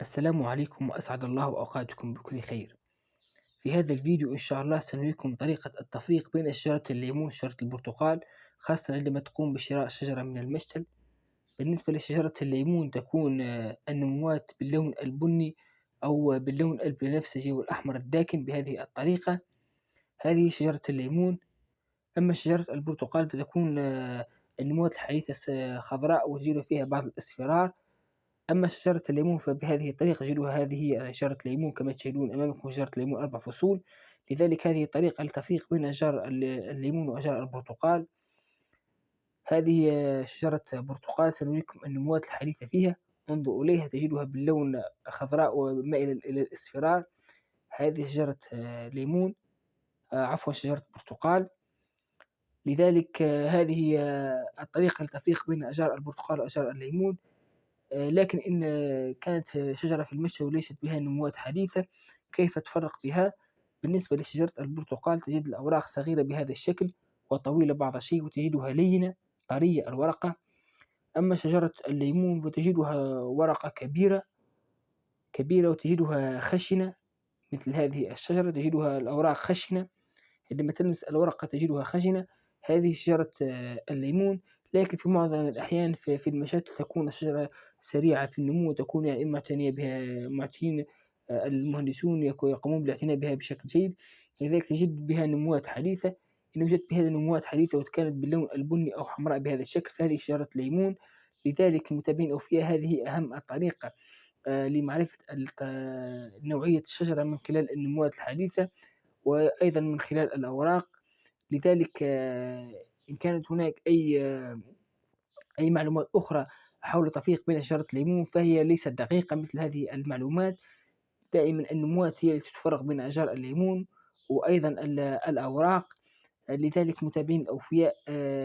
السلام عليكم وأسعد الله أوقاتكم بكل خير. في هذا الفيديو إن شاء الله سنريكم طريقة التفريق بين شجرة الليمون وشجرة البرتقال، خاصة عندما تقوم بشراء شجرة من المشتل. بالنسبة لشجرة الليمون تكون النموات باللون البني أو باللون البنفسجي والأحمر الداكن بهذه الطريقة. هذه شجرة الليمون. أما شجرة البرتقال فتكون النموات الحديثة خضراء وتجد فيها بعض الأصفرار. أما شجرة الليمون فبهذه الطريقة تجدها هذه شجرة ليمون كما تشاهدون أمامكم شجرة ليمون 4 فصول. لذلك هذه طريقة للتفريق بين أشجار الليمون وأشجار البرتقال. هذه شجرة برتقال سنريكم النموات الحديثة فيها، انظروا إليها تجدها باللون خضراء ومائلة إلى الإصفرار. هذه شجرة ليمون، عفوا شجرة برتقال. لذلك هذه الطريقة للتفريق بين أشجار البرتقال وأشجار الليمون. لكن إن كانت شجرة في المشتل وليست بها نموات حديثة، كيف تفرق بها؟ بالنسبة لشجرة البرتقال تجد الأوراق صغيرة بهذا الشكل وطويلة بعض الشيء وتجدها لينة طرية الورقة. أما شجرة الليمون فتجدها ورقة كبيرة وتجدها خشنة، مثل هذه الشجرة تجدها الأوراق خشنة، عندما تلمس الورقة تجدها خشنة. هذه شجرة الليمون. لكن في معظم الأحيان في المشاتل تكون الشجرة سريعة في النمو، وتكون يعني معتنية بها معتنين المهندسون يقومون بالاعتناء بها بشكل جيد، لذلك تجد بها نموات حديثة. إن وجدت بهذه النموات حديثة وكانت باللون البني أو حمراء بهذا الشكل فهذه شجرة ليمون. لذلك المتابعين الأوفياء هذه أهم الطريقة لمعرفة نوعية الشجرة من خلال النموات الحديثة وأيضا من خلال الأوراق. لذلك إن كانت هناك أي معلومات أخرى حول تفريق بين شجرة الليمون فهي ليست دقيقة مثل هذه المعلومات. دائما النموات هي التي تفرق بين أشجار الليمون وأيضا الأوراق. لذلك متابعين الأوفياء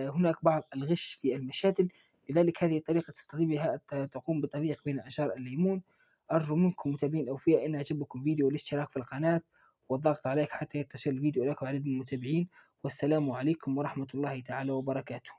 هناك بعض الغش في المشاتل، لذلك هذه الطريقة تستطيع بها تقوم بتفريق بين أشجار الليمون. أرجو منكم متابعين الأوفياء إن أعجبكم فيديو الاشتراك في القناة والضغط عليك حتى يتصل الفيديو إليكم عدد من المتابعين. والسلام عليكم ورحمة الله تعالى وبركاته.